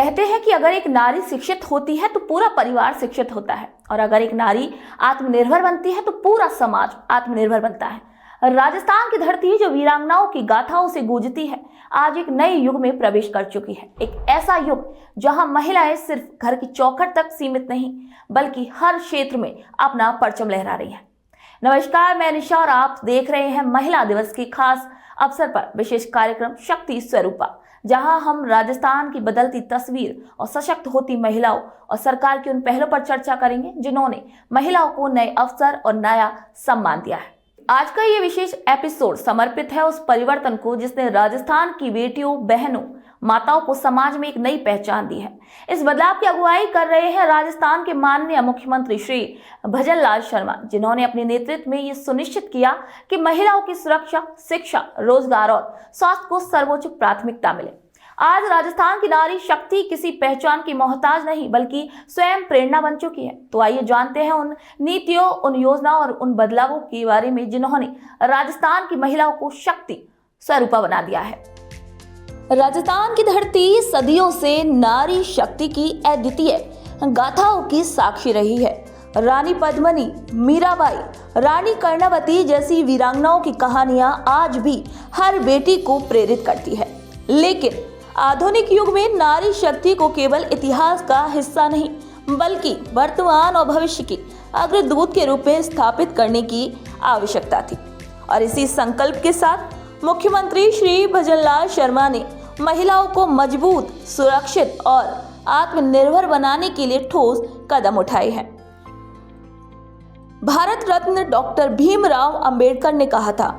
कहते हैं कि अगर एक नारी शिक्षित होती है तो पूरा परिवार शिक्षित होता है, और अगर एक नारी आत्मनिर्भर बनती है तो पूरा समाज आत्मनिर्भर बनता है। राजस्थान की धरती जो वीरांगनाओं की गाथाओं से गूंजती है, आज एक नए युग में प्रवेश कर चुकी है। एक ऐसा युग जहां महिलाएं सिर्फ घर की चौखट तक सीमित नहीं, बल्कि हर क्षेत्र में अपना परचम लहरा रही हैं। नमस्कार, मैं निशा और आप देख रहे हैं महिला दिवस के खास अवसर पर विशेष कार्यक्रम शक्ति स्वरूपा, जहां हम राजस्थान की बदलती तस्वीर और सशक्त होती महिलाओं और सरकार के उन पहलों पर चर्चा करेंगे जिन्होंने महिलाओं को नए अवसर और नया सम्मान दिया है। आज का ये विशेष एपिसोड समर्पित है उस परिवर्तन को जिसने राजस्थान की बेटियों, बहनों, माताओं को समाज में एक नई पहचान दी है। इस बदलाव की अगुवाई कर रहे हैं राजस्थान के माननीय मुख्यमंत्री श्री भजनलाल शर्मा, जिन्होंने अपने नेतृत्व में ये सुनिश्चित किया कि महिलाओं की सुरक्षा, शिक्षा, रोजगार और स्वास्थ्य को सर्वोच्च प्राथमिकता मिले। आज राजस्थान की नारी शक्ति किसी पहचान की मोहताज नहीं, बल्कि स्वयं प्रेरणा बन चुकी है। तो आइए जानते हैं उन नीतियों, उन योजनाओं और उन बदलावों के बारे में जिन्होंने राजस्थान की महिलाओं को शक्ति स्वरूपा बना दिया है। राजस्थान की धरती सदियों से नारी शक्ति की अद्वितीय गाथाओं की साक्षी रही है। रानी पद्मिनी, मीराबाई, रानी कर्णवती जैसी वीरांगनाओं की कहानियां आज भी हर बेटी को प्रेरित करती है। लेकिन आधुनिक युग में नारी शक्ति को केवल इतिहास का हिस्सा नहीं, बल्कि वर्तमान और भविष्य की अग्रदूत के रूप में स्थापित करने की आवश्यकता थी। और इसी संकल्प के साथ मुख्यमंत्री श्री भजनलाल शर्मा ने महिलाओं को मजबूत, सुरक्षित और आत्मनिर्भर बनाने के लिए ठोस कदम उठाए हैं। भारत रत्न डॉक्टर भीमराव अंबेडकर ने कहा था,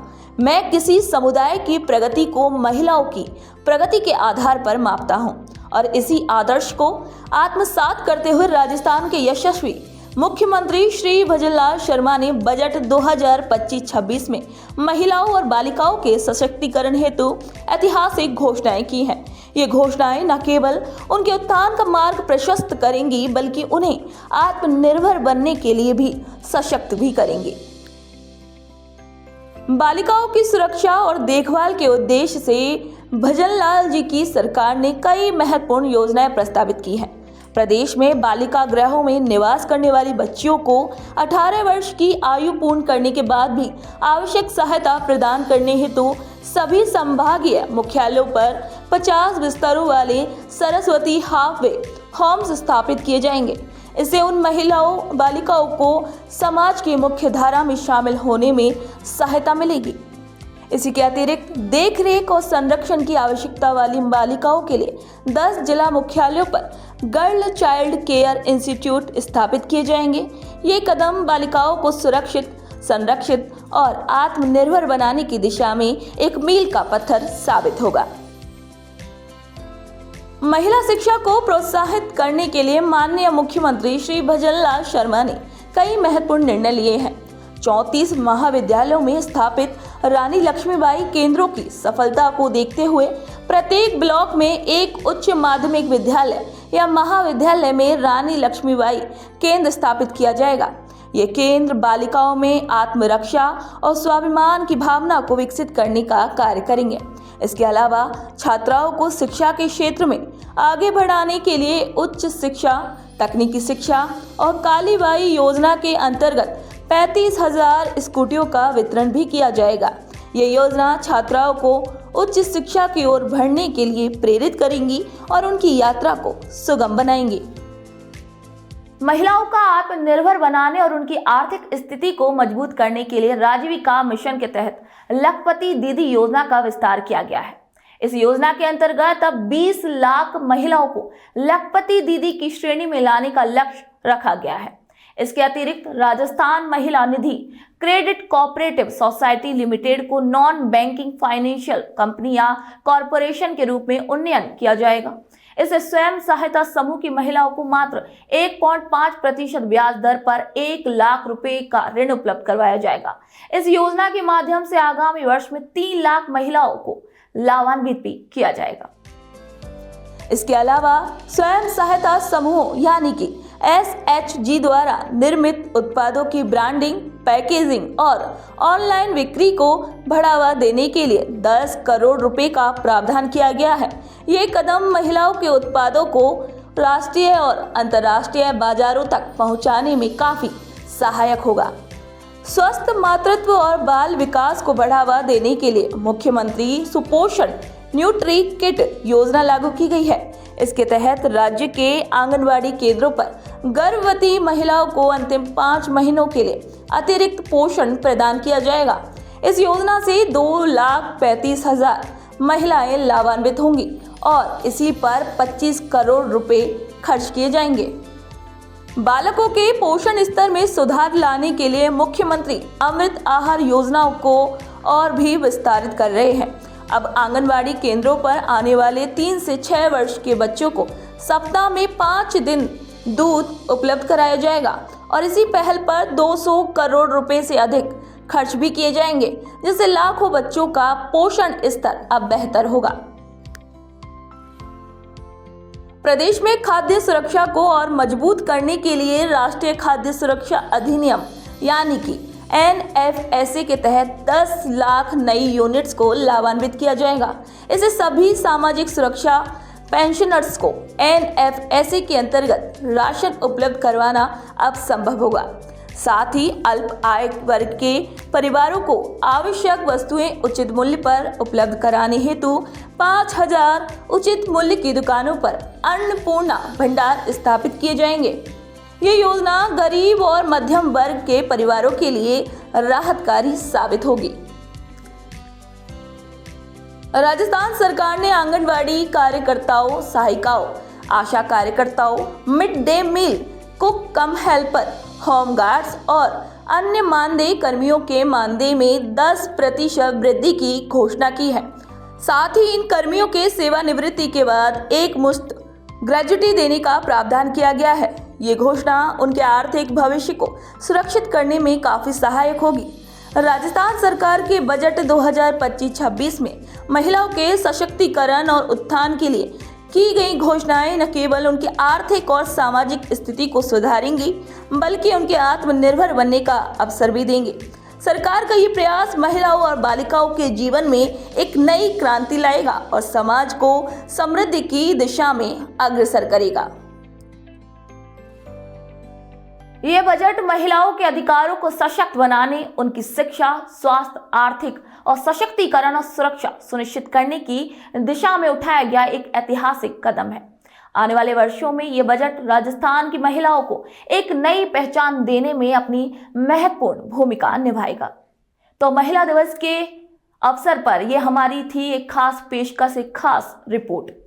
मैं किसी समुदाय की प्रगति को महिलाओं की प्रगति के आधार पर मापता हूं। और इसी आदर्श को आत्मसात करते हुए राजस्थान के यशस्वी मुख्यमंत्री श्री भजनलाल शर्मा ने बजट 2025-26 में महिलाओं और बालिकाओं के सशक्तिकरण हेतु ऐतिहासिक घोषणाएं की हैं। ये घोषणाएं न केवल उनके उत्थान का मार्ग प्रशस्त करेंगी, बल्कि उन्हें आत्मनिर्भर बनने के लिए भी सशक्त भी करेंगी। बालिकाओं की सुरक्षा और देखभाल के उद्देश्य से भजनलाल जी की सरकार ने कई महत्वपूर्ण योजनाएं प्रस्तावित की हैं। प्रदेश में बालिका गृहों में निवास करने वाली बच्चियों को 18 वर्ष की आयु पूर्ण करने के बाद भी आवश्यक सहायता प्रदान करने हेतु सभी संभागीय मुख्यालयों पर 50 बिस्तरों वाले सरस्वती हाफवे होम्स स्थापित किए जाएंगे। इससे उन महिलाओं, बालिकाओं को समाज की मुख्य धारा में शामिल होने में सहायता मिलेगी। इसी के अतिरिक्त देखरेख और संरक्षण की आवश्यकता वाली बालिकाओं के लिए 10 जिला मुख्यालयों पर गर्ल चाइल्ड केयर इंस्टीट्यूट स्थापित किए जाएंगे। ये कदम बालिकाओं को सुरक्षित, संरक्षित और आत्मनिर्भर बनाने की दिशा में एक मील का पत्थर साबित होगा। महिला शिक्षा को प्रोत्साहित करने के लिए माननीय मुख्यमंत्री श्री भजनलाल शर्मा ने कई महत्वपूर्ण निर्णय लिए हैं। 34 महाविद्यालयों में स्थापित रानी लक्ष्मीबाई केंद्रों की सफलता को देखते हुए प्रत्येक ब्लॉक में एक उच्च माध्यमिक विद्यालय या महाविद्यालय में रानी लक्ष्मीबाई केंद्र स्थापित किया जाएगा। ये केंद्र बालिकाओं में आत्मरक्षा और स्वाभिमान की भावना को विकसित करने का कार्य करेंगे। इसके अलावा छात्राओं को शिक्षा के क्षेत्र में आगे बढ़ाने के लिए उच्च शिक्षा, तकनीकी शिक्षा और कालीबाई योजना के अंतर्गत 35,000 स्कूटियों का वितरण भी किया जाएगा। ये योजना छात्राओं को उच्च शिक्षा की ओर बढ़ने के लिए प्रेरित करेंगी और उनकी यात्रा को सुगम बनाएंगी। महिलाओं का आत्मनिर्भर बनाने और उनकी आर्थिक स्थिति को मजबूत करने के लिए राजीविका मिशन के तहत लखपति दीदी योजना का विस्तार किया गया है। इस योजना के अंतर्गत अब 20 लाख महिलाओं को लखपति दीदी की श्रेणी में लाने का लक्ष्य रखा गया है। इसके अतिरिक्त राजस्थान महिला निधि क्रेडिट कोऑपरेटिव सोसाइटी लिमिटेड को नॉन बैंकिंग फाइनेंशियल कंपनी या कॉरपोरेशन के रूप में उन्नयन किया जाएगा। इससे स्वयं सहायता समूह की महिलाओं को मात्र 1.5% ब्याज दर पर 1 लाख रुपए का ऋण उपलब्ध करवाया जाएगा। इस योजना के माध्यम से आगामी वर्ष में 3 लाख महिलाओं को लाभान्वित भी किया जाएगा। इसके अलावा स्वयं सहायता समूह यानी कि SHG द्वारा निर्मित उत्पादों की ब्रांडिंग, पैकेजिंग और ऑनलाइन बिक्री को बढ़ावा देने के लिए 10 करोड़ रुपए का प्रावधान किया गया है। ये कदम महिलाओं के उत्पादों को राष्ट्रीय और अंतर्राष्ट्रीय बाजारों तक पहुंचाने में काफी सहायक होगा। स्वस्थ मातृत्व और बाल विकास को बढ़ावा देने के लिए मुख्यमंत्री सुपोषण न्यूट्री किट योजना लागू की गई है। इसके तहत राज्य के आंगनवाड़ी केंद्रों पर गर्भवती महिलाओं को अंतिम 5 महीनों के लिए अतिरिक्त पोषण प्रदान किया जाएगा। इस योजना से 2,35,000 महिलाएं लाभान्वित होंगी और इसी पर 25 करोड़ रुपए खर्च किए जाएंगे। बालकों के पोषण स्तर में सुधार लाने के लिए मुख्यमंत्री अमृत आहार योजना को और भी विस्तारित कर रहे हैं। अब आंगनवाड़ी केंद्रों पर आने वाले 3 से 6 वर्ष के बच्चों को सप्ताह में 5 दिन दूध उपलब्ध कराया जाएगा और इसी पहल पर 200 करोड़ रुपए से अधिक खर्च भी किए जाएंगे, जिससे लाखों बच्चों का पोषण स्तर अब बेहतर होगा। प्रदेश में खाद्य सुरक्षा को और मजबूत करने के लिए राष्ट्रीय खाद्य सुरक्षा अधिनियम यानी कि NFSA के तहत 10 लाख नई यूनिट्स को लाभान्वित किया जाएगा। इससे सभी सामाजिक सुरक्षा पेंशनर्स को NFSA के अंतर्गत राशन उपलब्ध करवाना अब संभव होगा। साथ ही अल्प आय वर्ग के परिवारों को आवश्यक वस्तुएं उचित मूल्य पर उपलब्ध कराने हेतु 5,000 उचित मूल्य की दुकानों पर अन्नपूर्णा भंडार स्थापित किए जाएंगे। ये योजना गरीब और मध्यम वर्ग के परिवारों के लिए राहतकारी साबित होगी। राजस्थान सरकार ने आंगनवाड़ी कार्यकर्ताओं, सहायिकाओं, आशा कार्यकर्ताओं, मिड डे मील कुक कम हेल्पर, होम गार्ड्स और अन्य मानदेय कर्मियों के मानदेय में 10% वृद्धि की घोषणा की है। साथ ही इन कर्मियों के सेवानिवृत्ति के बाद एक मुश्त ग्रेजुटी देने का प्रावधान किया गया है। ये घोषणा उनके आर्थिक भविष्य को सुरक्षित करने में काफी सहायक होगी। राजस्थान सरकार के बजट 2025-26 में महिलाओं के सशक्तिकरण और उत्थान के लिए की गई घोषणाएं न केवल उनकी आर्थिक और सामाजिक स्थिति को सुधारेंगी, बल्कि उनके आत्मनिर्भर बनने का अवसर भी देंगे। सरकार का ये प्रयास महिलाओं और बालिकाओं के जीवन में एक नई क्रांति लाएगा और समाज को समृद्धि की दिशा में अग्रसर करेगा। ये बजट महिलाओं के अधिकारों को सशक्त बनाने, उनकी शिक्षा, स्वास्थ्य, आर्थिक और सशक्तिकरण और सुरक्षा सुनिश्चित करने की दिशा में उठाया गया एक ऐतिहासिक कदम है। आने वाले वर्षों में ये बजट राजस्थान की महिलाओं को एक नई पहचान देने में अपनी महत्वपूर्ण भूमिका निभाएगा। तो महिला दिवस के अवसर पर यह हमारी थी एक खास पेशकश, एक खास रिपोर्ट।